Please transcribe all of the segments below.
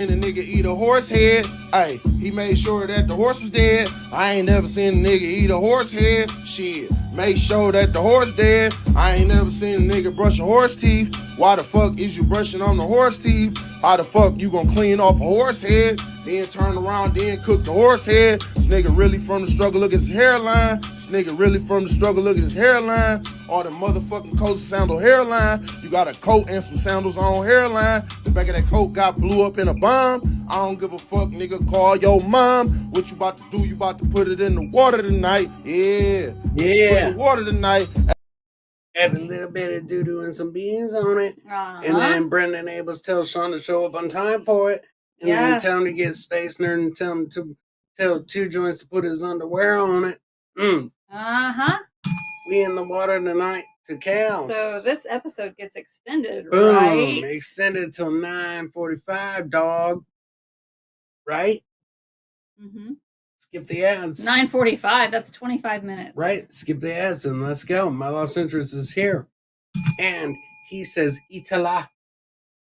And the nigga eat a horse head. Hey, he made sure that the horse was dead. I ain't never seen a nigga eat a horse head. Shit, make sure that the horse dead. I ain't never seen a nigga brush a horse teeth. Why the fuck is you brushing on the horse teeth? How the fuck you gonna clean off a horse head? Then turn around, then cook the horse head. This nigga really from the struggle, look at his hairline. This nigga really from the struggle, look at his hairline. All the motherfucking coats sandal hairline. You got a coat and some sandals on hairline. The back of that coat got blew up in a bomb. I don't give a fuck, nigga, call your mom. What you about to do? You about to put it in the water tonight. Yeah. Put the water tonight. Add a little bit of doo-doo and some beans on it. And then Brendan Abels tells Sean to show up on time for it. And then tell him to get Space Nerd and tell him to tell Two Joints to put his underwear on it. We in the water tonight to cows. So this episode gets extended, Boom. right? Extended till 9:45, dog. Right? Mm-hmm. Skip the ads. 9:45. That's 25 minutes. Right. Skip the ads and let's go. My Los Interest is here. And he says, Itala.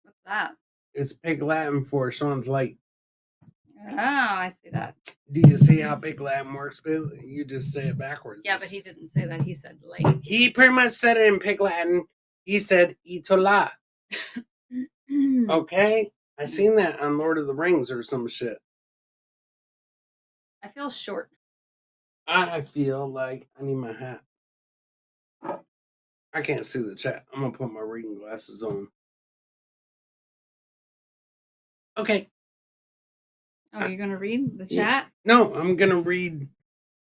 What's that? It's Pig Latin for Sean's late. Oh, I see that. Do you see how Pig Latin works, Bill? You just say it backwards. Yeah, but he didn't say that. He said late. He pretty much said it in Pig Latin. He said Itola. Okay? I seen that on Lord of the Rings or some shit. I feel short. I feel like I need my hat. I can't see the chat. I'm going to put my reading glasses on. Okay. Oh, you're going to read the chat? No, I'm going to read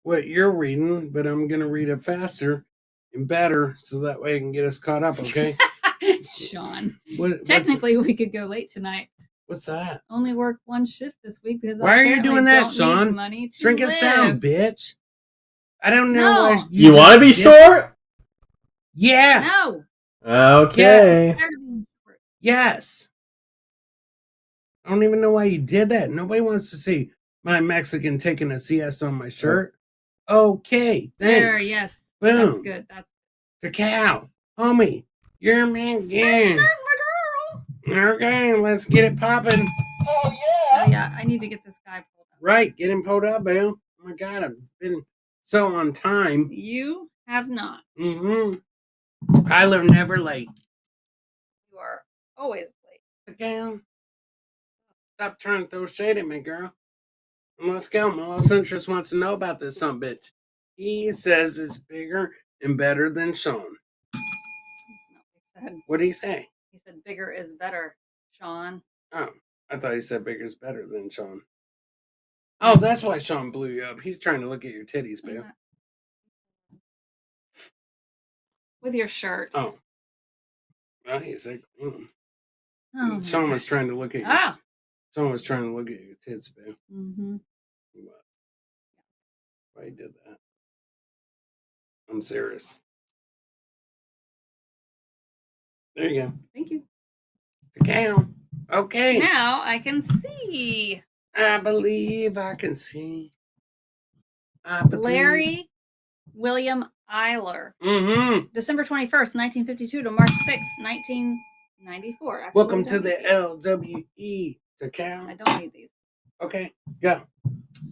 what you're reading, but I'm going to read it faster and better so that way I can get us caught up, okay? Sean. Technically, we could go late tonight. What's that? Only work one shift this week because why are you doing that, Sean? Shrink us down, bitch. I don't know why you want to be short? Yeah. No. Okay. Yeah. Yes. I don't even know why you did that. Nobody wants to see my Mexican taking a siesta on my shirt. Okay, thanks. There, yes. Boom. That's good. That's the cow. Homie, you're my girl. Okay, let's get it popping. Oh, yeah. Oh, yeah, I need to get this guy pulled up. Right, get him pulled up, Bill. Oh, my God, I've been so on time. You have not. Mm-hmm. I live never late. You are always late. Again. Stop trying to throw shade at me, girl. Let's go. My Los Interest wants to know about this son bitch. He says it's bigger and better than Sean. That's not what he said. What did he say? He said bigger is better, Sean. Oh, I thought he said bigger is better than Sean. Oh, that's why Sean blew you up. He's trying to look at your titties, Bill. With your shirt. Oh. Well, he said, Oh, Sean was trying to look at your Sean was trying to look at your tits, Bill. Mm-hmm. Why he did that? I'm serious. There you go. Thank you. The cow. Okay. Now I can see. I believe I can see. I believe. Larry William Eiler. Mm-hmm. December 21st, 1952 to March 6th, 1994. Actually, welcome to the LWE. The cow. I don't need these. Okay, go.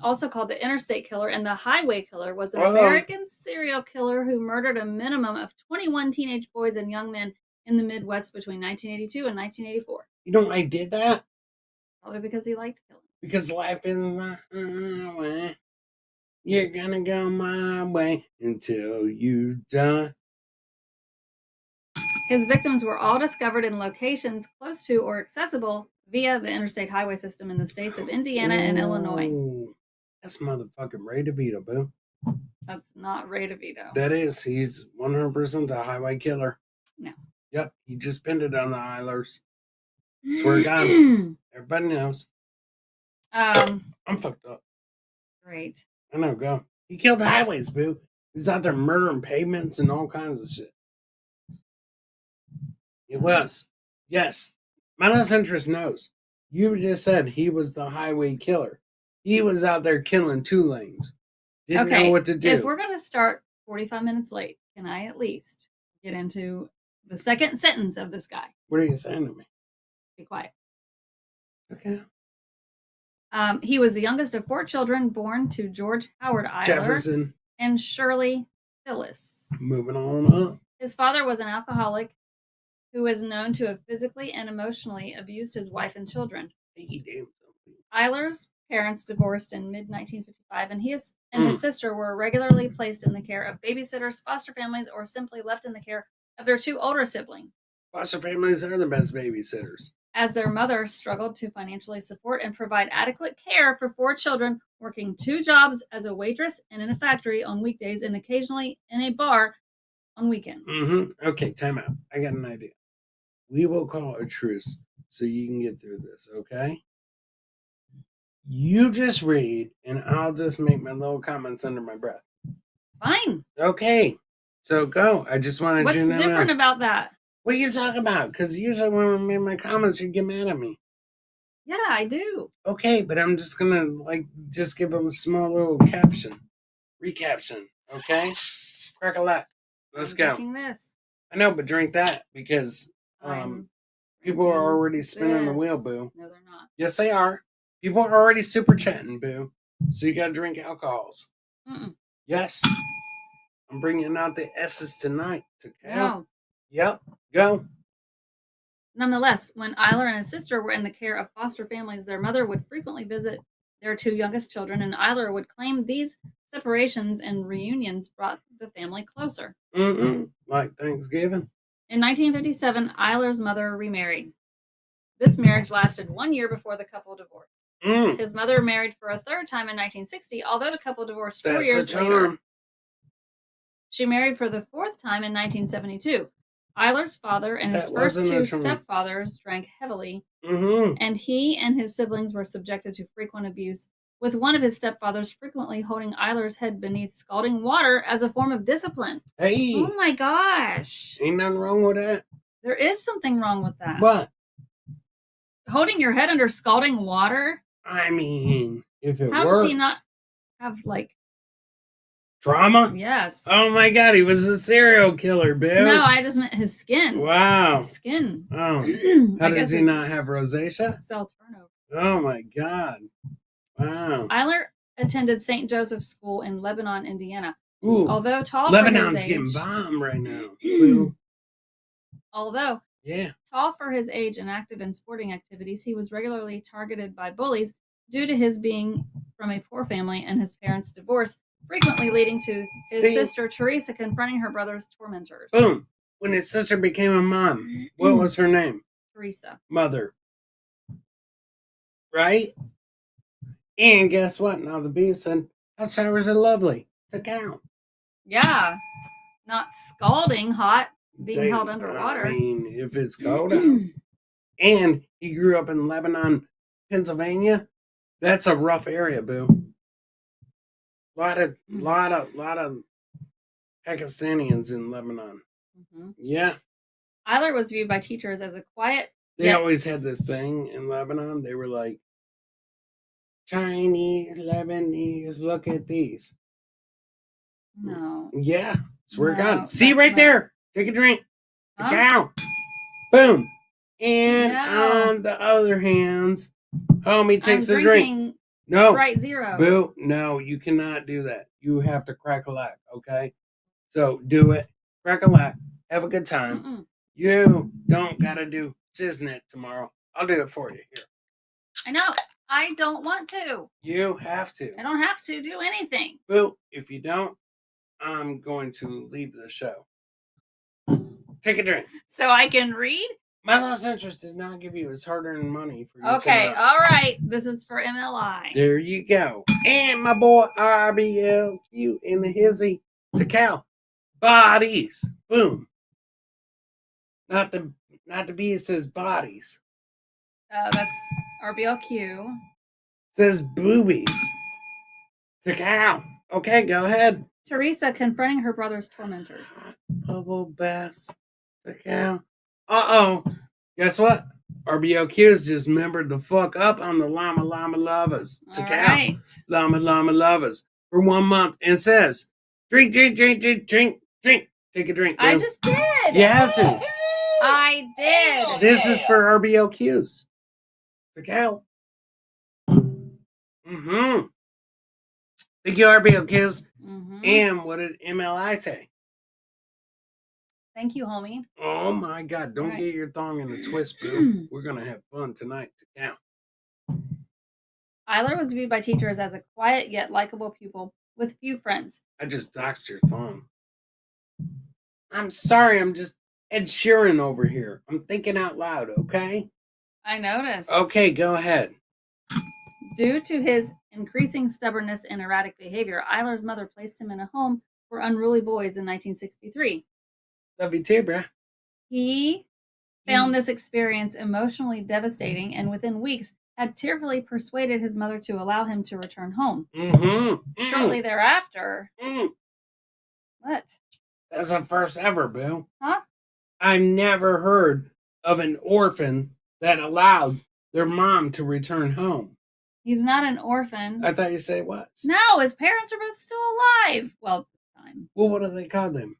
Also called the Interstate Killer and the Highway Killer, was an American serial killer who murdered a minimum of 21 teenage boys and young men in the Midwest between 1982 and 1984. You know why I did that? Probably because he liked killing. Because life is my way. You're gonna go my way until you die. His victims were all discovered in locations close to or accessible via the interstate highway system in the states of Indiana and Illinois. That's motherfucking Ray DeVito, boo. That's not Ray DeVito. That is. He's 100% the highway killer. No. Yep. He just pinned it on the Eilers. Swear to God. Everybody knows. I'm fucked up. Great. I know, go. He killed the highways, boo. He's out there murdering pavements and all kinds of shit. It was. Yes. My Los Interest knows. You just said he was the highway killer. He was out there killing 2 lanes. Didn't know what to do. If we're going to start 45 minutes late, can I at least get into the second sentence of this guy? What are you saying to me? Be quiet. Okay. He was the youngest of 4 children born to George Howard Eiler Jefferson. and Shirley Phyllis. Moving on up. His father was an alcoholic who was known to have physically and emotionally abused his wife and children. Eiler's parents divorced in mid-1955, and his sister were regularly placed in the care of babysitters, foster families, or simply left in the care of their 2 older siblings. Foster families are the best babysitters. As their mother struggled to financially support and provide adequate care for 4 children, working 2 jobs as a waitress and in a factory on weekdays and occasionally in a bar on weekends. Okay, time out. I got an idea. We will call a truce so you can get through this, okay? You just read, and I'll just make my little comments under my breath. Fine. Okay, so go. I just wanted What's you to know. What's different about that? What are you talking about? Because usually when I make my comments, you get mad at me. Yeah, I do. Okay, but I'm just gonna just give a small little recaption. Okay, crack a lot. Let's go. This. I know, but drink that because people are already spinning the wheel, boo. No, they're not. Yes, they are. People are already super chatting, boo. So you gotta drink alcohols. Yes, I'm bringing out the S's tonight. No. Yep. Go. Nonetheless, when Eiler and his sister were in the care of foster families, their mother would frequently visit their 2 youngest children, and Eiler would claim these separations and reunions brought the family closer. Like Thanksgiving. In 1957, Eiler's mother remarried. This marriage lasted 1 year before the couple divorced. His mother married for a 3rd time in 1960, although the couple divorced 4 years later. She married for the 4th time in 1972. Eiler's father and his first 2 stepfathers drank heavily, and he and his siblings were subjected to frequent abuse, with one of his stepfathers frequently holding Eiler's head beneath scalding water as a form of discipline. Hey! Oh my gosh! Ain't nothing wrong with that. There is something wrong with that. What? Holding your head under scalding water? I mean, if it works. How does he not have, trauma? Yes. Oh my god, he was a serial killer, Bill. No, I just meant his skin. Wow. His skin. Oh. How does he not have rosacea? Cell turnover. Oh my god. Wow. Eiler attended St. Joseph's School in Lebanon, Indiana. Ooh. Although tall Lebanon's for his age, getting bombed right now. although yeah. Tall for his age and active in sporting activities, he was regularly targeted by bullies due to his being from a poor family and his parents' divorce, frequently leading to his sister Teresa confronting her brother's tormentors. Boom. When his sister became a mom, what was her name? Teresa. Mother. Right? And guess what? Now the bee said, hot showers are lovely. To count. Yeah. Not scalding hot, being held underwater. I mean, if it's cold out. And he grew up in Lebanon, Pennsylvania. That's a rough area, boo. Lot of Pakistanians in Lebanon. Yeah. Eiler was viewed by teachers as a quiet. They always had this thing in Lebanon. They were like, Chinese, Lebanese, look at these. No. Yeah. Swear to God. See right there. Take a drink. Take out. Boom. And on the other hands, homie takes a drink. No. Sprite Zero. Boo. No, you cannot do that. You have to crack a lack, okay? So do it. Crack a lack. Have a good time. You don't got to do Cisnet tomorrow. I'll do it for you. Here. I know. I don't want to. You have to. I don't have to do anything. Boo. If you don't, I'm going to leave the show. Take a drink. So I can read? My lost interest did not give you his hard-earned money for you. Okay, all right. This is for MLI. There you go. And my boy RBLQ in the hizzy to cow. Bodies. Boom. Not the B, it says bodies. That's RBLQ. It says boobies. To cow. Okay, go ahead. Teresa confronting her brother's tormentors. Bubble bass. To cow. Uh-oh. Guess what? RBLQ's just membered the fuck up on the Llama Lovers. To cow. Right. Llama Lovers. For 1 month. And says, drink. Take a drink. Bro. I just did. You have to. I did. This is for RBLQs. To cow. Mm-hmm. Thank you, RBO Kills. Mm-hmm. And what did MLI say? Thank you, homie. Oh my God! Don't Right. get your thong in a twist, boo. We're gonna have fun tonight to count. Eiler was viewed by teachers as a quiet yet likable pupil with few friends. I just doxed your thong. I'm sorry. I'm just Ed Sheeran over here. I'm thinking out loud. Okay. I noticed. Okay, go ahead. Due to his increasing stubbornness and erratic behavior, Eiler's mother placed him in a home for unruly boys in 1963. Love you too, bruh. He found this experience emotionally devastating and within weeks had tearfully persuaded his mother to allow him to return home. Mm-hmm. Shortly thereafter, what? That's the first ever, boo. Huh? I've never heard of an orphan that allowed their mom to return home. He's not an orphan. I thought you said it was. No, his parents are both still alive. Well, at the time. Well, what do they call them?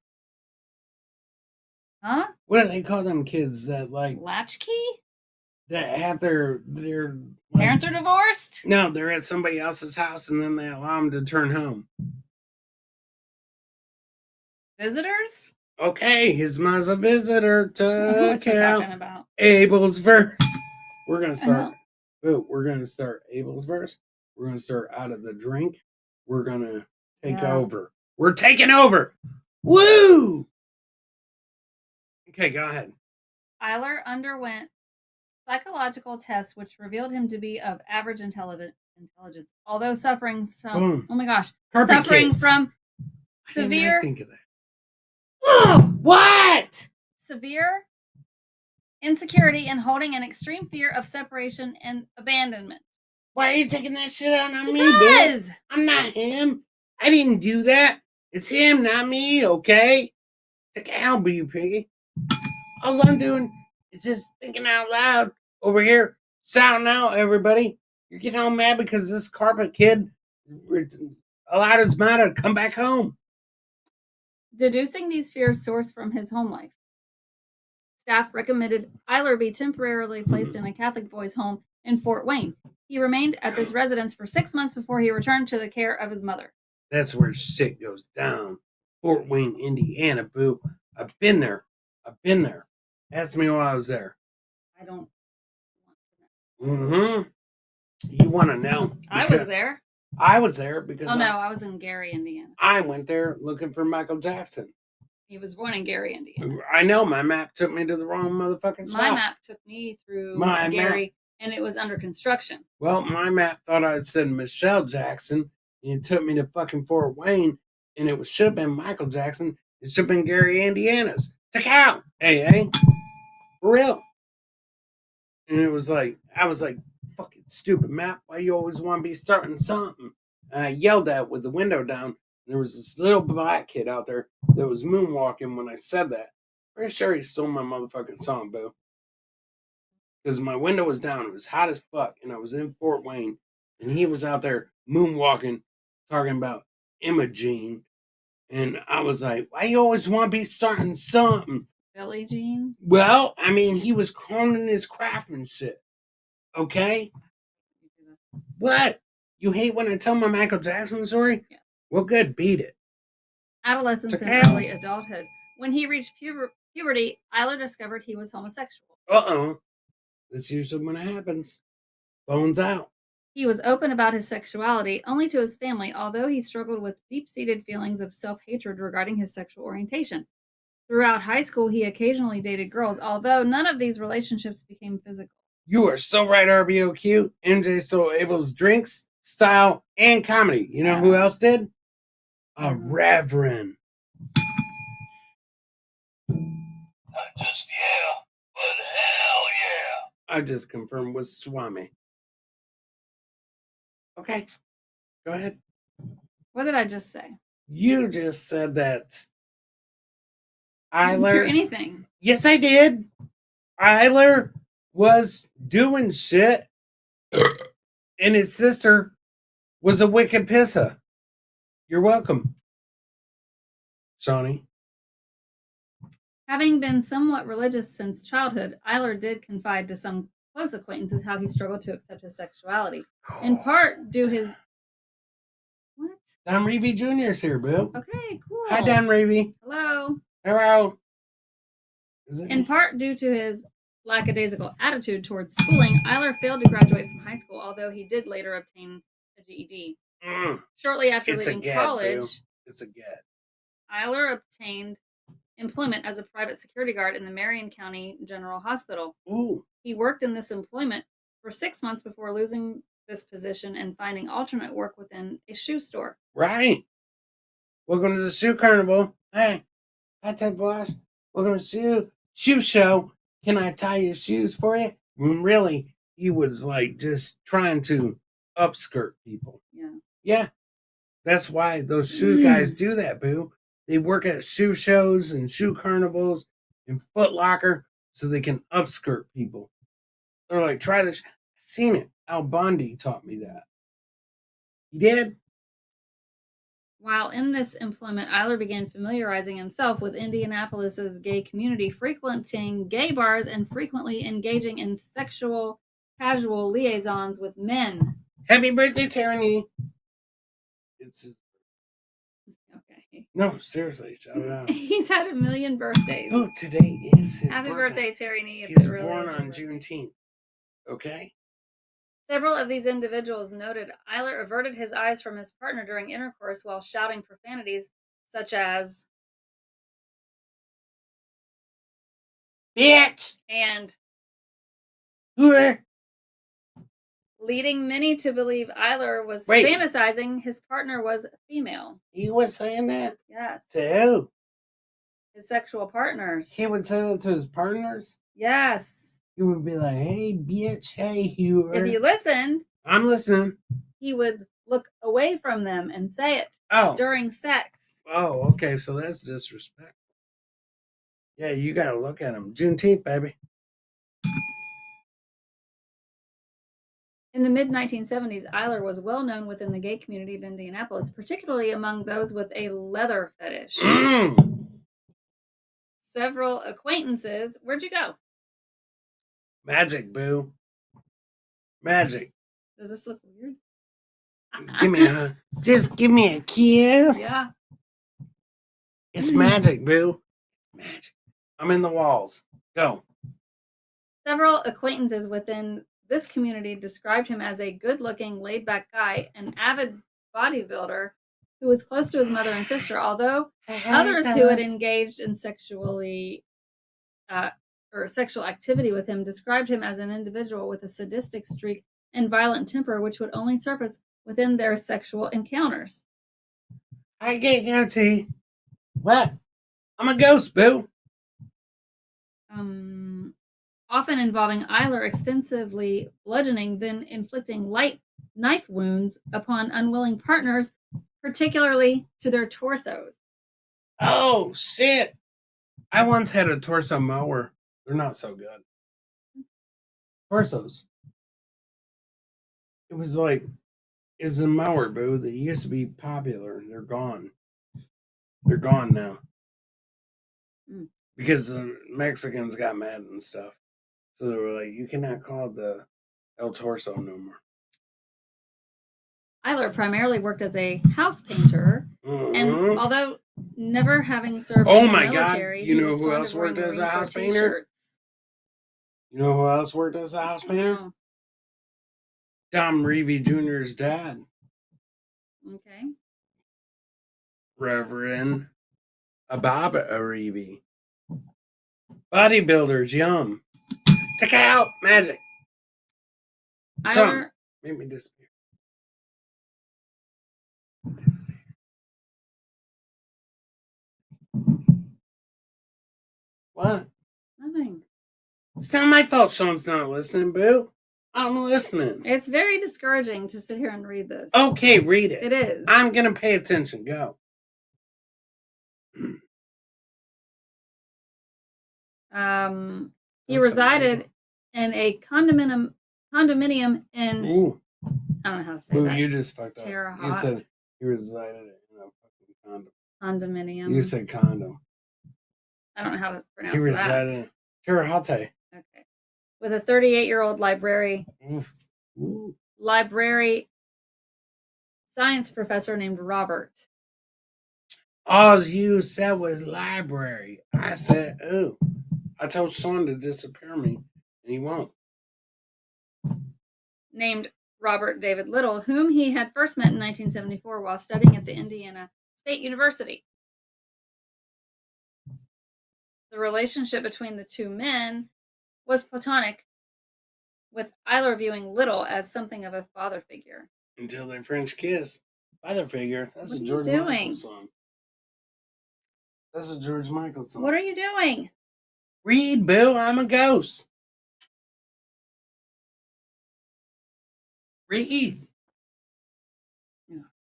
Huh? What do they call them kids that like latchkey? That have their parents are divorced? No, they're at somebody else's house and then they allow them to turn home. Visitors? Okay, his mom's a visitor to What you talking about? Abel's verse. We're gonna start. We're gonna start Abel's verse. We're gonna start out of the drink. We're gonna take over. We're taking over. Woo! Okay, go ahead. Eiler underwent psychological tests which revealed him to be of average intelligence, although suffering from suffering from severe. Think of that. What? Severe insecurity and holding an extreme fear of separation and abandonment. Why are you taking that shit out on me, Because I'm not him. I didn't do that. It's him, not me, okay? Take out, BP. All I'm doing is just thinking out loud over here. Sound out, everybody. You're getting all mad because this carpet kid allowed his mom to come back home. Deducing these fears sourced from his home life, staff recommended Eiler be temporarily placed in a Catholic boys' home in Fort Wayne. He remained at this residence for 6 months before he returned to the care of his mother. That's where shit goes down. Fort Wayne, Indiana, boo. I've been there. Ask me while I was there. I don't want to know. You want to know? I was there. I was there because... Oh, no, I was in Gary, Indiana. I went there looking for Michael Jackson. He was born in Gary, Indiana. I know. My map took me to the wrong motherfucking spot. My map took me through Gary, and it was under construction. Well, my map thought I said Michelle Jackson, and it took me to fucking Fort Wayne, and it should have been Michael Jackson. It should have been Gary, Indiana's. Check out! Hey. For real. And it was like, I was like, fucking stupid map. Why you always want to be starting something? And I yelled at with the window down. There was this little black kid out there that was moonwalking when I said that. Pretty sure he stole my motherfucking song, boo. Because my window was down. It was hot as fuck. And I was in Fort Wayne. And he was out there moonwalking, talking about Imogene. And I was like, why you always want to be starting something? Billie Jean? Well, I mean, he was honing his craftsmanship. Okay? What? You hate when I tell my Michael Jackson story? Yeah. Well, good. Beat it. Adolescence and early adulthood. When he reached puberty, Eiler discovered he was homosexual. Uh-oh. That's usually when it happens. Bones out. He was open about his sexuality only to his family, although he struggled with deep-seated feelings of self-hatred regarding his sexual orientation. Throughout high school, he occasionally dated girls, although none of these relationships became physical. You are so right, RBOQ. MJ stole Abel's drinks, style, and comedy. You know who else did? A reverend. Not just yeah, but hell yeah. I just confirmed with Swami. Okay. Go ahead. What did I just say? You just said that I didn't hear Eiler... anything. Yes, I did. Eiler was doing shit, and his sister was a wicked pissa. You're welcome, Shawnee. Having been somewhat religious since childhood, Eiler did confide to some close acquaintances how he struggled to accept his sexuality. In part due his what? Don Reevy Jr.'s here, Boo. Okay, cool. Hi, Don Reevy. Hello. Hello. In part due to his lackadaisical attitude towards schooling, Eiler failed to graduate from high school, although he did later obtain a GED. Shortly after leaving college, it's a get. Eiler obtained employment as a private security guard in the Marion County General Hospital. Ooh. He worked in this employment for 6 months before losing this position and finding alternate work within a shoe store. Right. Welcome to the shoe carnival. Hey, hi, Ted Bosch. Welcome to the shoe show. Can I tie your shoes for you? When really, he was like just trying to upskirt people. Yeah. Yeah. That's why those shoe guys do that, Boo. They work at shoe shows and shoe carnivals and Foot Locker so they can upskirt people. They're like, try this. I've seen it. Al Bundy taught me that. He did? While in this employment, Eiler began familiarizing himself with Indianapolis's gay community, frequenting gay bars and frequently engaging in sexual casual liaisons with men. Happy birthday, Tyranny. It's okay. No, seriously, shout it out. He's had a million birthdays. Oh, today is his Happy birthday, Tyranny. He's born on Juneteenth. Okay. Several of these individuals noted Eiler averted his eyes from his partner during intercourse while shouting profanities such as bitch and whore, leading many to believe Eiler was fantasizing his partner was female. He was saying that? Yes. To who? His sexual partners. He would say that to his partners? Yes. He would be like, hey, bitch, hey, whore. If you listened, I'm listening. He would look away from them and say it during sex. Oh, okay, so that's disrespectful. Yeah, you gotta look at him. Juneteenth, baby. In the mid-1970s, Eiler was well known within the gay community of Indianapolis, particularly among those with a leather fetish. Several acquaintances. Where'd you go? Magic, Boo. Magic. Does this look weird? Just give me a kiss. Yeah. It's magic, Boo. Magic. I'm in the walls. Go. Several acquaintances within this community described him as a good-looking, laid-back guy, an avid bodybuilder who was close to his mother and sister, although others who had engaged in sexual activity with him described him as an individual with a sadistic streak and violent temper, which would only surface within their sexual encounters. I get guilty. What? I'm a ghost, Boo. Often involving Eiler extensively bludgeoning, then inflicting light knife wounds upon unwilling partners, particularly to their torsos. Oh, shit. I once had a torso mower. They're not so good. Torsos. It was like, it's a mower, Boo. They used to be popular. They're gone. They're gone now. Because the Mexicans got mad and stuff. So they were like, you cannot call it the El Torso no more. Eiler primarily worked as a house painter, and although never having served in the military, God. You know who else worked as a house painter? You know who else worked as a house painter? No. Don Reevy Jr.'s dad. Okay. Reverend Ababa Reevy. Bodybuilders, yum. Check out magic. Son, make me disappear. What? Nothing. It's not my fault Sean's not listening, Boo. I'm listening. It's very discouraging to sit here and read this. Okay, read it. It is. I'm going to pay attention. Go. He resided in a condominium in. Ooh. I don't know how to say Ooh, that. You just fucked up. Terre You Haute. said he resided in a fucking condom. Condominium. You said condom. I don't know how to pronounce He resided in Terre Haute. Okay. with a 38-year-old library science professor named Robert. All you said was library. I said, ooh. I told Sean to disappear me, and he won't. Named Robert David Little, whom he had first met in 1974 while studying at the Indiana State University. The relationship between the two men was platonic, with Eiler viewing Little as something of a father figure. Until their French kiss. Father figure. That's What a are George you doing? Michael song. That's a George Michael song. What are you doing? Read, Boo. I'm a ghost. Read.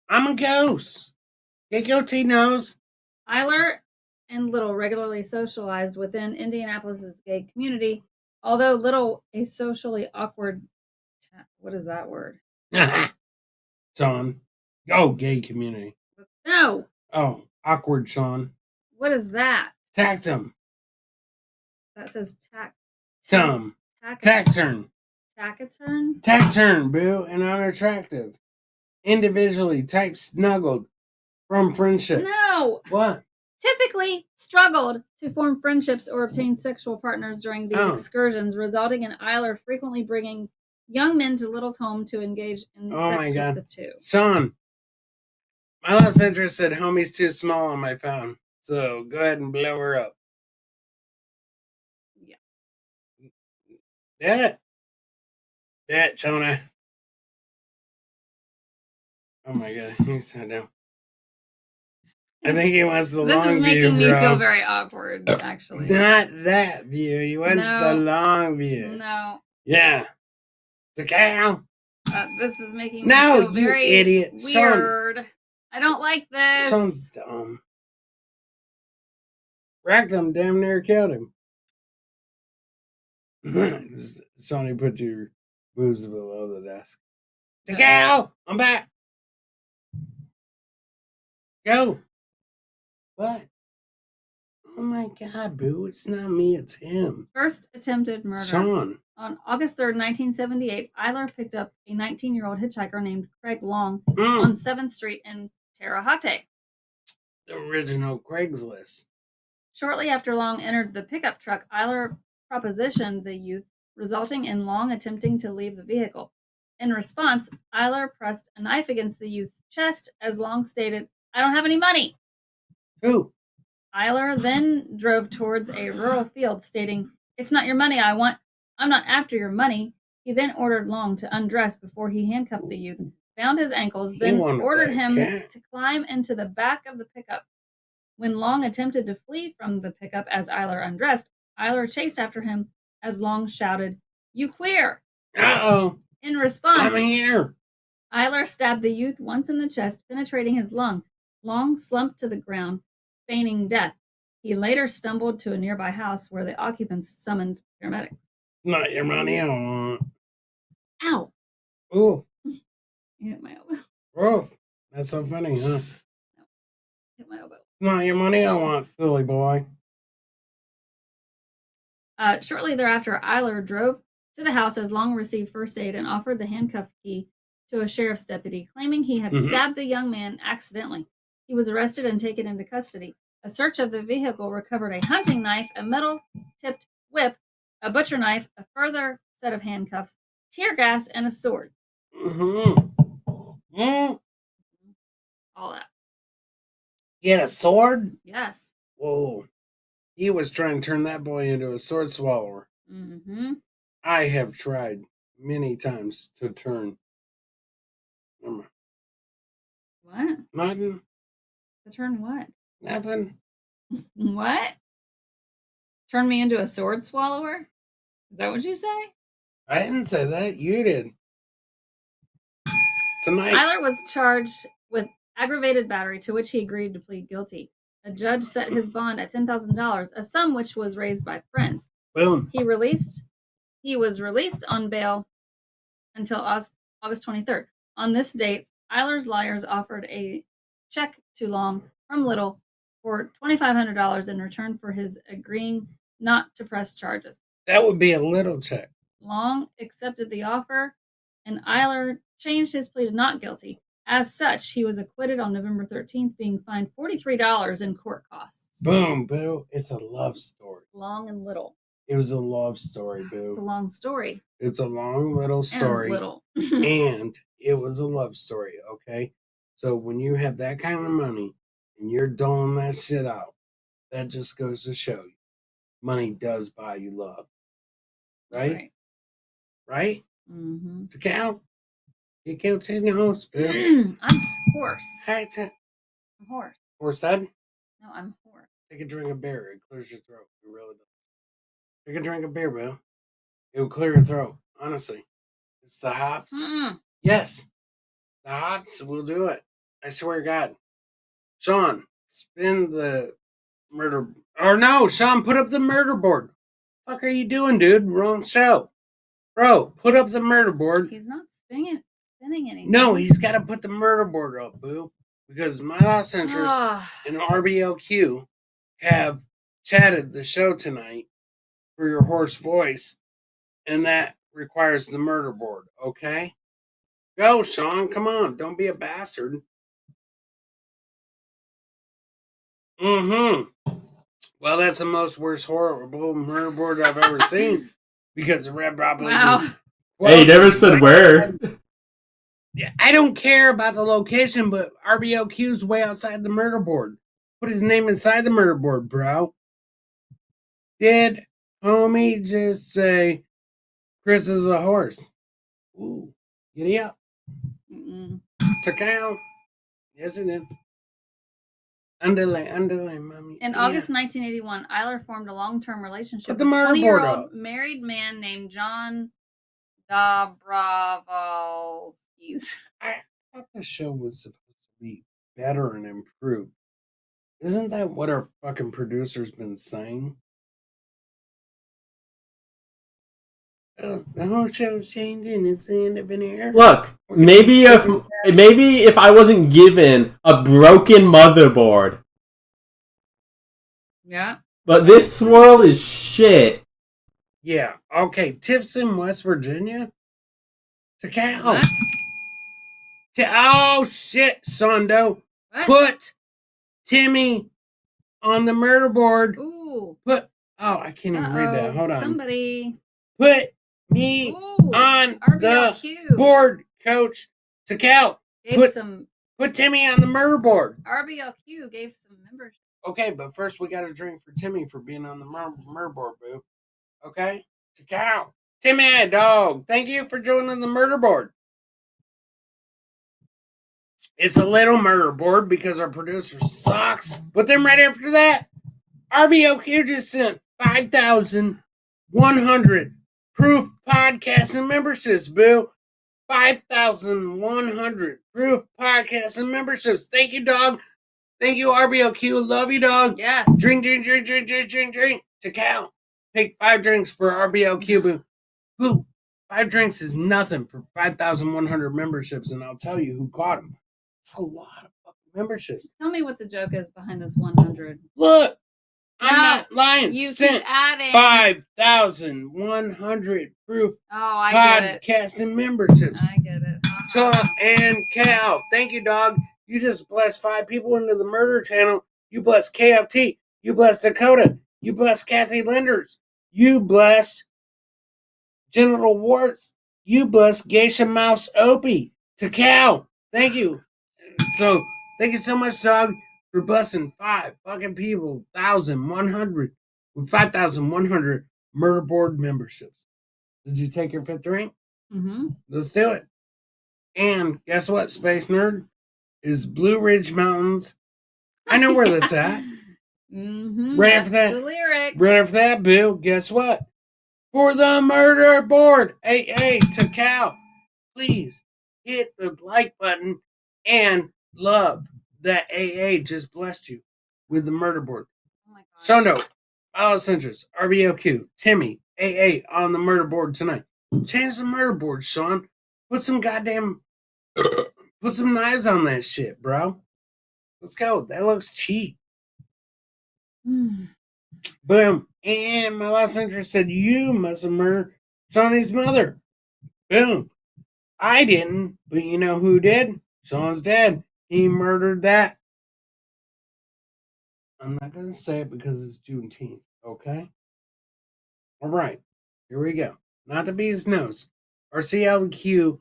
I'm a ghost. Get your T-nose. Eiler and Little regularly socialized within Indianapolis's gay community, although Little a socially awkward... What is that word? Sean. Oh, gay community. No. Oh, awkward, Sean. What is that? Tactum. That says Taciturn. Taciturn? Taciturn, Boo, and unattractive. Individually type snuggled from friendship. No. What? Typically struggled to form friendships or obtain sexual partners during these excursions, resulting in Eiler frequently bringing young men to Little's home to engage in sex with the two. Son, my last interest said homie's too small on my phone, so go ahead and blow her up. Yeah. Yeah, Jonah. Oh my god, he's sat down. I think he wants the long view. This is making me feel very awkward, actually. Not that view. He wants the long view. No. Yeah. The cow. This is making me feel very idiot. Weird. Son. I don't like this. Sounds dumb. Rectum damn near killed him. Sonny, put your boobs below the desk. The cow. I'm back. Go. What? Oh my god, Boo. It's not me, it's him. First attempted murder. Sean. On August 3rd, 1978, Eiler picked up a 19-year-old hitchhiker named Craig Long on 7th Street in Terre Haute. The original Craigslist. Shortly after Long entered the pickup truck, Eiler propositioned the youth, resulting in Long attempting to leave the vehicle. In response, Eiler pressed a knife against the youth's chest as Long stated, "I don't have any money." Who? Eiler then drove towards a rural field, stating, "It's not your money I want. I'm not after your money." He then ordered Long to undress before he handcuffed the youth, bound his ankles, then ordered him to climb into the back of the pickup. When Long attempted to flee from the pickup as Eiler undressed, Eiler chased after him as Long shouted, "You queer!" Uh-oh. In response, I'm here. Eiler stabbed the youth once in the chest, penetrating his lung. Long slumped to the ground, feigning death. He later stumbled to a nearby house where the occupants summoned paramedics. Not your money I want. Ow! Ooh. You hit my elbow. Oh, that's so funny, huh? No. Hit my elbow. Not your money I want, silly boy. Shortly thereafter, Eiler drove to the house as Long received first aid and offered the handcuff key to a sheriff's deputy, claiming he had stabbed the young man accidentally. He was arrested and taken into custody. A search of the vehicle recovered a hunting knife, a metal-tipped whip, a butcher knife, a further set of handcuffs, tear gas, and a sword. All that. He had a sword? Yes. Whoa. He was trying to turn that boy into a sword swallower. Mm-hmm. I have tried many times to turn. What? Nothing. To turn what? Nothing. What? Turn me into a sword swallower? Is that what you say? I didn't say that. You did. Tonight. Eiler was charged with aggravated battery, to which he agreed to plead guilty. A judge set his bond at $10,000, a sum which was raised by friends. Boom. He was released on bail until August 23rd. On this date, Eiler's lawyers offered a check to Long from Little for $2,500 in return for his agreeing not to press charges. That would be a little check. Long accepted the offer, and Eiler changed his plea to not guilty. As such, he was acquitted on November 13th, being fined $43 in court costs. Boom, boo. It's a love story. Long and little. It was a love story, boo. It's a long story. It's a long, little story. And little. And it was a love story, okay? So when you have that kind of money and you're doling that shit out, that just goes to show you. Money does buy you love. Right? Right? Mm-hmm. To count? You count to the house, boo. I'm horse. Hey, I'm horse. Horse head? No, I'm horse. Take a drink of beer. It clears your throat. It really does. Take a drink of beer, boo. It will clear your throat. Honestly. It's the hops. Mm-mm. Yes. The hops will do it. I swear to God. Sean, spin the murder. Or no, Sean, put up the murder board. Fuck are you doing, dude? Wrong show. Bro, put up the murder board. He's not spinning anything. No, he's got to put the murder board up, boo. Because My Lost Interest and RBLQ have chatted the show tonight for your hoarse voice, and that requires the murder board, okay? Go, Sean, come on. Don't be a bastard. Mm-hmm. Well, that's the most worst horrible murder board I've ever seen. Because the red probably... Wow. Hey, you never said where. Yeah, I don't care about the location, but RBLQ's way outside the murder board. Put his name inside the murder board, bro. Did homie just say Chris is a horse? Ooh, giddy up. Takao. Yes, it did. Underlay, mommy. In August 1981, Eiler formed a long-term relationship Put the with a murder board 20-year-old up. married man named John Dobrovolskis. I thought the show was supposed to be better and improved. Isn't that what our fucking producer's been saying? The whole show's changing. It's the end of an era. Look, maybe if I wasn't given a broken motherboard. Yeah. But this world is shit. Yeah. Okay. Tiff's in West Virginia. Takao. What? Oh shit, Sondo. What? Put Timmy on the murder board. Ooh. Oh, I can't even read that. Hold on. Somebody. Put me on RBLQ. the board, Coach. Takao. Some. Put Timmy on the murder board. RBLQ gave some membership. Okay, but first we got to drink for Timmy for being on the murder board, boo. Okay? Takao. Timmy, dog. Thank you for joining the murder board. It's a little murder board because our producer sucks. But then right after that, RBLQ just sent 5,100 proof podcasting memberships, boo. 5,100 proof podcasting memberships. Thank you, dog. Thank you, RBLQ. Love you, dog. Yes. Drink. Takao. Take 5 drinks for RBLQ, boo. Boo. 5 drinks is nothing for 5,100 memberships, and I'll tell you who caught them. It's a lot of fucking memberships. Tell me what the joke is behind this 100. Look, I'm not lying. You sent keep adding 5,100 proof I get it. podcasting memberships. I get it. Tough and Cal. Thank you, dog. You just blessed 5 people into the murder channel. You blessed KFT. You blessed Dakota. You blessed Kathy Linders. You blessed Genital Warts. You blessed Geisha Mouse Opie. To Cal. Thank you. So, thank you so much, dog, for blessing 5 fucking people, 1,100, with 5,100 murder board memberships. Did you take your 5th drink? Mm-hmm. Let's do it. And guess what, Space Nerd? Is Blue Ridge Mountains. I know where that's at. Mm-hmm. Right after that. The lyric. Right after that, Bill, guess what? For the murder board. Hey, to Cal, please hit the like button and love that AA just blessed you with the murder board. Oh my gosh. Shondo, Alice Interest, RBLQ, Timmy, AA on the murder board tonight. Change the murder board, Sean. Put some knives on that shit, bro. Let's go. That looks cheap. Boom. And My Lost Interest said, you must have murdered Sonny's mother. Boom. I didn't, but you know who did? Sean's dead. He murdered that. I'm not going to say it because it's Juneteenth, okay? All right, here we go. Not to be his nose. RCLQ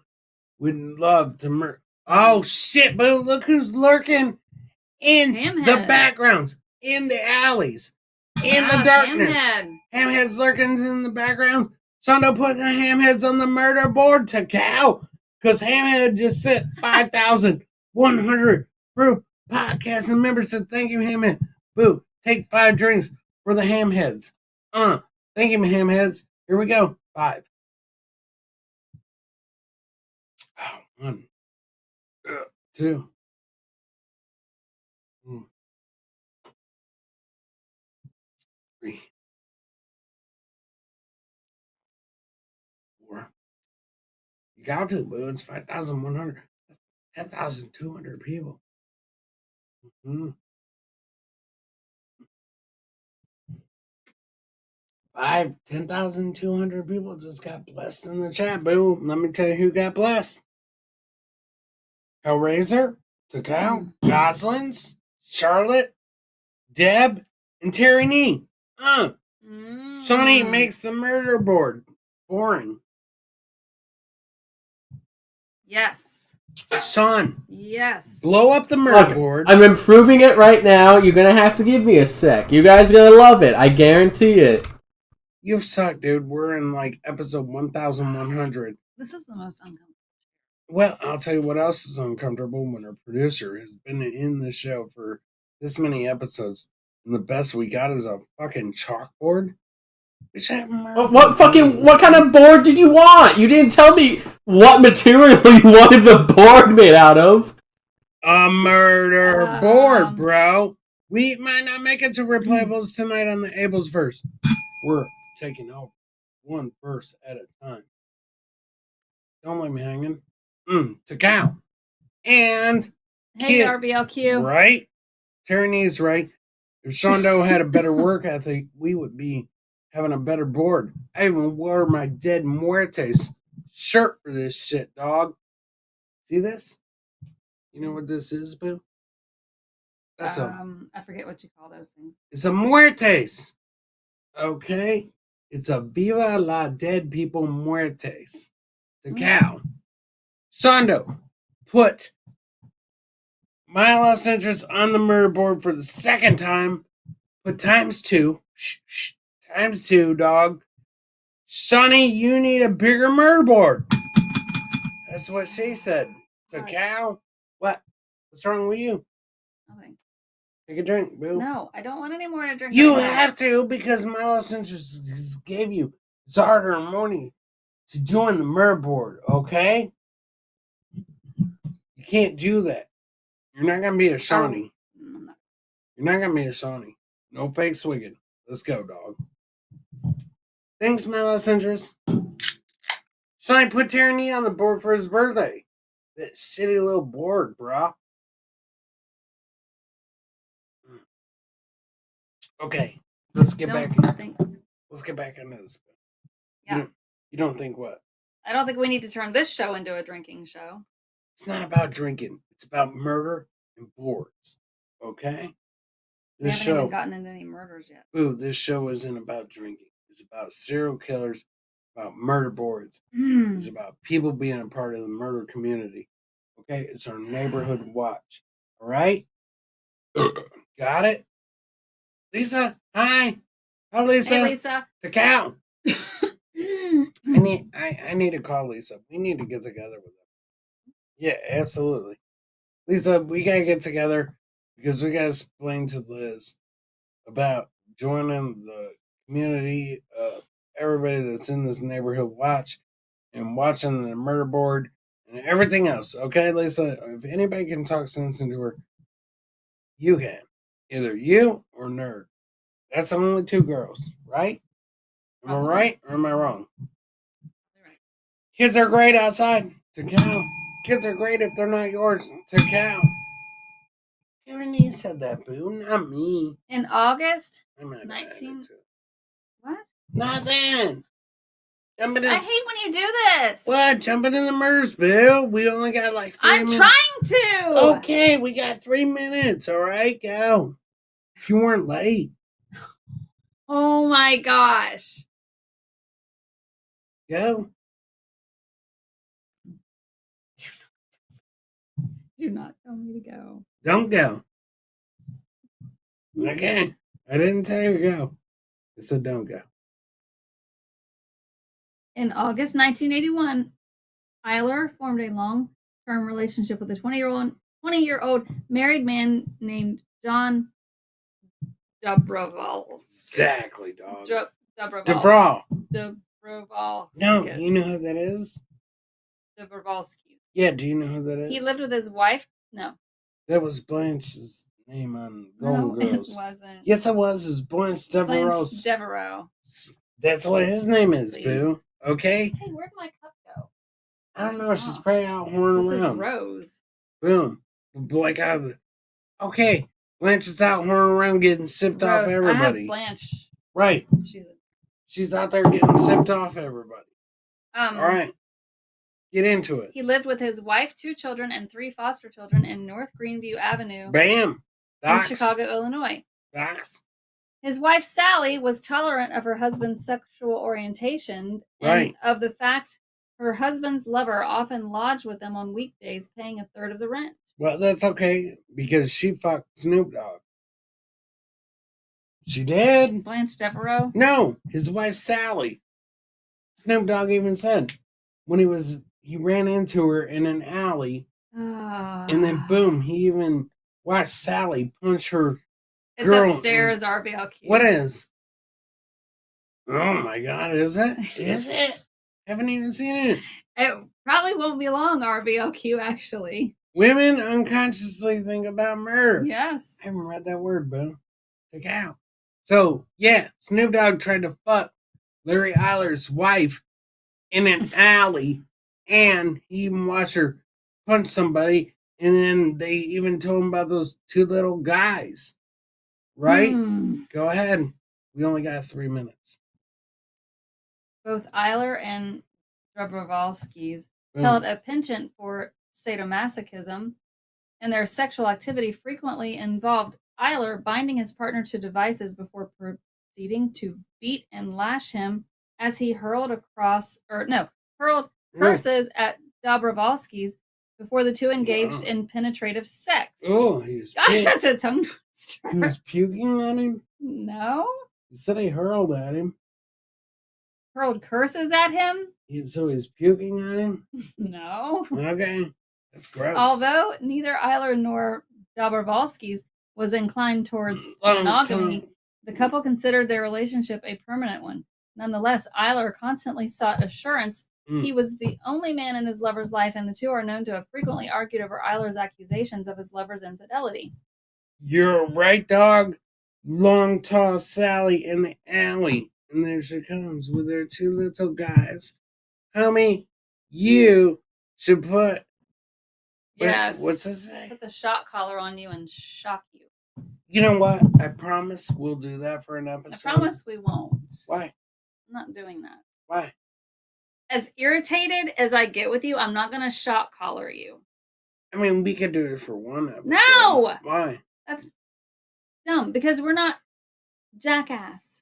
would love to murder. Oh, shit, boo. Look who's lurking in the backgrounds, in the alleys, in the darkness. Hamhead's lurking in the backgrounds. Shondo put the hamheads on the murder board to cow. Because Hamhead just sent 5,100 proof podcasting members to thank you, Hamhead. Boo, take 5 drinks for the hamheads. Thank you, hamheads. Here we go. 5. 1. 2. 3. 4. You got to, boo. It's 5,100. That's 10,200 people. 10,200 people just got blessed in the chat, boo. Let me tell you who got blessed. Hellraiser, Takao, Goslins, Charlotte, Deb, and Terry Nee. Sonny makes the murder board boring. Yes. Sean. Yes. Blow up the murder board. I'm improving it right now. You're going to have to give me a sec. You guys are going to love it. I guarantee it. You suck, dude. We're in like episode 1,100. This is the most uncomfortable. Well, I'll tell you what else is uncomfortable when our producer has been in the show for this many episodes. And the best we got is a fucking chalkboard. What kind of board did you want? You didn't tell me what material you wanted the board made out of. A murder board, bro. We might not make it to replayables tonight on the Abels verse. We're taking over one verse at a time. Don't leave me hanging. To count. And hey, RBLQ. Right? Tyranny's right. If Shondo had a better work ethic, we would be having a better board. I even wore my Dead Muertes shirt for this shit, dog. See this? You know what this is, boo? That's I forget what you call those things. It's a Muertes. Okay? It's a Viva la Dead People Muertes. The cow. Shondo put my lost interest on the murder board for the second time. Put ×2. ×2, dog. Sonny, you need a bigger murder board. That's what she said. So, cow, what? What's wrong with you? Nothing. Take a drink, boo. No, I don't want any more to drink. You have to, because my lost interest gave you Zarder and Morning to join the murder board, okay? You can't do that. You're not going to be a Shawnee. You're not going to be a Shawnee. No fake swigging. Let's go, dog. Thanks, my lost interest. Shawnee put Tyranny on the board for his birthday. That shitty little board, brah. Okay, let's get back. Let's get back into this. Yeah. You don't think what? I don't think we need to turn this show into a drinking show. It's not about drinking. It's about murder and boards. Okay? We haven't even gotten into any murders yet. Ooh, this show isn't about drinking. It's about serial killers, about murder boards. It's about people being a part of the murder community. Okay? It's our neighborhood watch. All right? Got it? Lisa, hi. Hi, Lisa. Hey, Lisa. The cow. I need to call Lisa. We need to get together with her. Yeah, absolutely. Lisa, we gotta get together because we gotta explain to Liz about joining the community of everybody that's in this neighborhood watch and watching the murder board and everything else. Okay, Lisa? If anybody can talk sense into her, you can. Either you or Nerd. That's only 2 girls, right? Am I right or am I wrong? Right. Kids are great outside. To count. Kids are great if they're not yours. To count. Tyranny said that, boo. Not me. In August I'm not 19. What? Nothing. I hate when you do this. What? Jumping in the MERS, Bill. We only got like 3 minutes. I'm trying to. Okay, we got 3 minutes. All right, go. If you weren't late. Oh my gosh. Go. Do not tell me to go. Don't go. Okay. I didn't tell you to go. I said don't go. In August 1981, Eiler formed a long-term relationship with a 20-year-old married man named John Dobroval. Exactly, dog. Dobroval. DeVraw. No, you know who that is? Dobrovalski. Yeah, do you know who that is? He lived with his wife? No. That was Blanche's name on Golden Girls. It wasn't. Yes, it was. It's Blanche Devereaux. Blanche Devereaux. That's what his name is, Please. Boo. Okay? Hey, where'd my cup go? I don't know. She's probably out horning This around. is Rose. Boom. Like out of the... Okay. Blanche is out horning around getting sipped off Rose. everybody. I have Blanche. Right. She's out there getting sipped off everybody. All right. Get into it. He lived with his wife, 2 children, and 3 foster children in North Greenview Avenue. Bam. In Chicago, Illinois. Docs. His wife, Sally, was tolerant of her husband's sexual orientation and of the fact her husband's lover often lodged with them on weekdays, paying a third of the rent. Well, that's okay, because she fucked Snoop Dogg. She did. Blanche Devereaux? No, his wife, Sally. Snoop Dogg even said when he ran into her in an alley, and then boom, he even watched Sally punch her. It's girl upstairs, RBLQ. What is? Oh my God, is it? Is it? Haven't even seen it. It probably won't be long, RBLQ, actually. Women unconsciously think about murder. Yes. I haven't read that word, boo. Take it out. So, yeah, Snoop Dogg tried to fuck Larry Eiler's wife in an alley, and he even watched her punch somebody, and then they even told him about those 2 little guys. Right? Go ahead. We only got 3 minutes. Both Eiler and Dobrovolskis held a penchant for sadomasochism, and their sexual activity frequently involved Eiler binding his partner to devices before proceeding to beat and lash him as he hurled curses at Dobrovolskis before the 2 engaged in penetrative sex. Oh, gosh, that's a tongue twister. He was puking on him? No. He said he hurled at him. Hurled curses at him? So he's puking on him? No. Okay. That's gross. Although neither Eiler nor Dobrovolskis was inclined towards monogamy, the couple considered their relationship a permanent one. Nonetheless, Eiler constantly sought assurance he was the only man in his lover's life, and the 2 are known to have frequently argued over Eiler's accusations of his lover's infidelity. You're right, dog. Long, tall Sally in the alley. And there she comes with her 2 little guys. Homie, you should put... Yes. What's this say? Put the shock collar on you and shock you. You know what? I promise we'll do that for an episode. I promise we won't. Why? I'm not doing that. Why? As irritated as I get with you, I'm not going to shock collar you. I mean, we could do it for one episode. No! Why? That's dumb, because we're not jackass.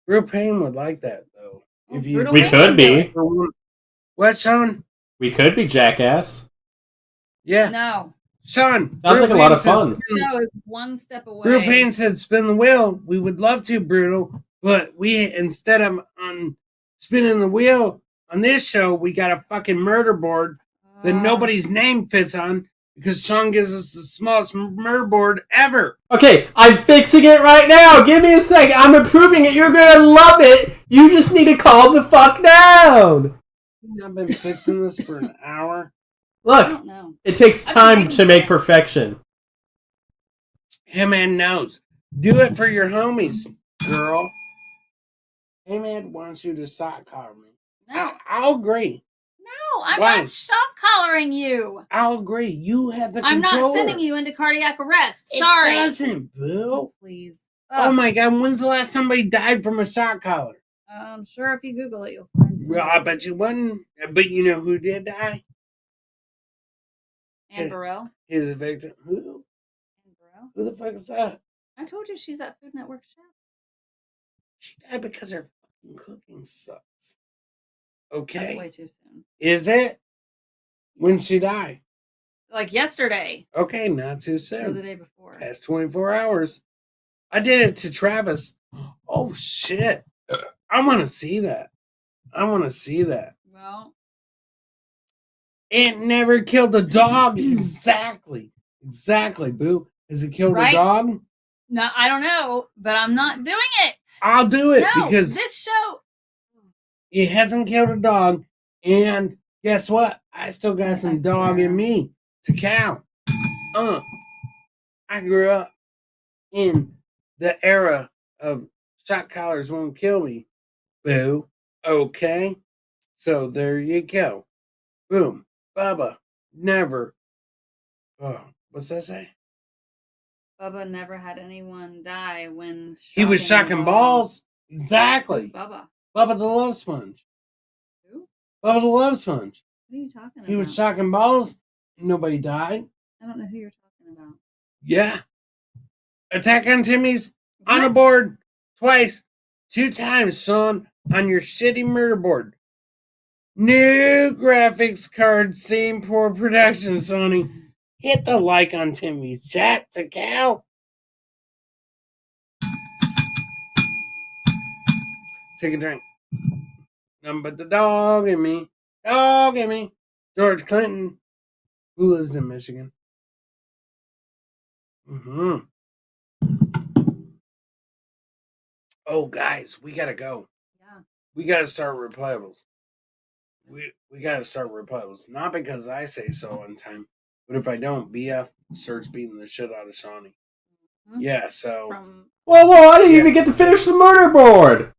Real Pain would like that, though. If you, we could be. What, Sean? We could be jackass. Yeah. No. Sean. Sounds like a lot of fun. The show is one step away. Real Pain said spin the wheel. We would love to, Brutal. But we, instead of on spinning the wheel on this show, we got a fucking murder board that nobody's name fits on because Sean gives us the smallest murder board ever. Okay, I'm fixing it right now. Give me a second. I'm improving it. You're gonna love it. You just need to calm the fuck down. I've been fixing this for an hour. Look, it takes time to make perfection. Hey, man knows. Do it for your homies, girl. Hey, man wants you to sock collar me. No. I'll agree. No, I'm not shock collaring you. I'll agree. You have the control. I'm not sending you into cardiac arrest. Sorry. It doesn't, Bill. Please. Oh my God, when's the last time somebody died from a shock collar? I'm sure if you Google it, you'll find Well, I bet you wouldn't. But you know who did die? Anne Burrell. His victim. Who? Anne Burrell. Who the fuck is that? I told you she's at Food Network chef. She died because her fucking cooking sucks. Okay. That's way too soon. Is it? When she died? Like yesterday. Okay, not too soon. Or the day before. Past 24 hours. I did it to Travis. Oh, shit. I want to see that. Well. It never killed a dog. Exactly, boo. Has it killed a dog? No, I don't know, but I'm not doing it. I'll do it No, because this show. it hasn't killed a dog. And guess what? I still got some dog in me to count. I grew up in the era of shot collars won't kill me. Boo. Okay. So there you go. Boom. Bubba never. Oh, what's that say? Bubba never had anyone die when he was shocking balls. Exactly. Who's Bubba? Bubba the Love Sponge. Who? Bubba the Love Sponge. What are you talking about? He was shocking balls. Nobody died. I don't know who you're talking about. Yeah. Attack on Timmy's on the board twice. 2 times, Sean, on your shitty murder board. New graphics card scene for production, Sonny. Hit the like on Timmy's chat to Cal. Take a drink. Nothing but the dog and me. Dog and me. George Clinton, who lives in Michigan. Oh, guys, we gotta go. Yeah. We gotta start replayables. We gotta start replayables. Not because I say so on time, but if I don't, BF starts beating the shit out of Shawnee. Mm-hmm. Yeah, so. Whoa, I didn't even get to finish the murder board.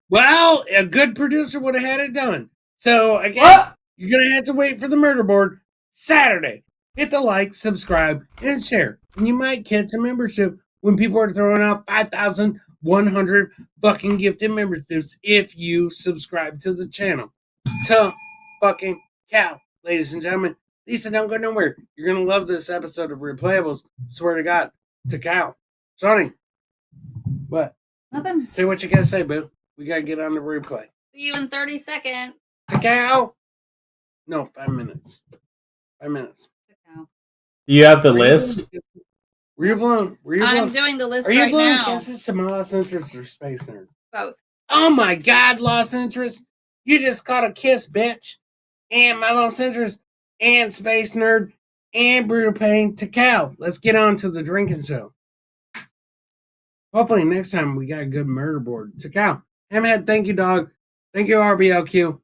Well, a good producer would have had it done. So I guess you're going to have to wait for the murder board Saturday. Hit the like, subscribe, and share. And you might catch a membership when people are throwing out 5,100 fucking gifted memberships if you subscribe to the channel. To fucking Cal, ladies and gentlemen. Lisa, don't go nowhere. You're going to love this episode of Replayables. Swear to God. To Cal. Johnny. What? Nothing. Say what you got to say, boo. We got to get on the replay. See you in 30 seconds. To Cal. No, 5 minutes. 5 minutes. Do you have the list? Were you blown? I'm doing the list right now. Are you blowing kisses to my Lost Interest or Space Nerd? Both. Oh my God, Lost Interest. You just caught a kiss, bitch. And my Lost Interest and Space Nerd and Brutal Pain to Cal. Let's get on to the drinking show. Hopefully next time we got a good murder board. To Cal. Hamhead, thank you, dog. Thank you, RBLQ.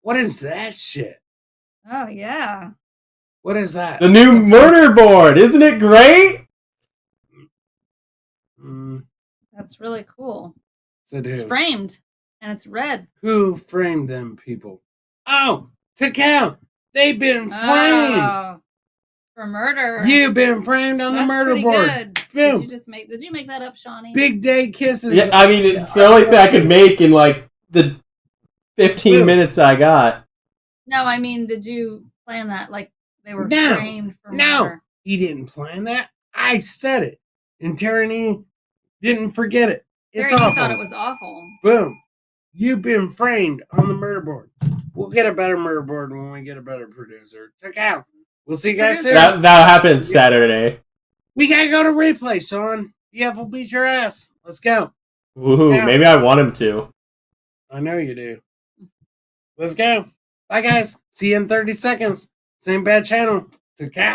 What is that shit? Oh, yeah. What is that? The new murder board. Isn't it great? That's really cool. It's framed. And it's red. Who framed them people? Oh, to Cal. They've been framed. For murder. You've been framed on the murder board. Good. Boom. Did you make that up, Shawnee? Big day kisses. Yeah, I mean, it's the only thing I could make in like the 15 minutes I got. No, I mean, did you plan that? Like they were framed for murder? No, he didn't plan that. I said it. And Tyranny didn't forget it. It's awful. I thought it was awful. Boom. You've been framed on the murder board. We'll get a better murder board when we get a better producer. Check out. We'll see you guys soon. That happens Saturday. We gotta go to replay, Sean. BF will beat your ass. Let's go. Woohoo, yeah. Maybe I want him to. I know you do. Let's go. Bye, guys. See you in 30 seconds. Same bad channel. To Cal.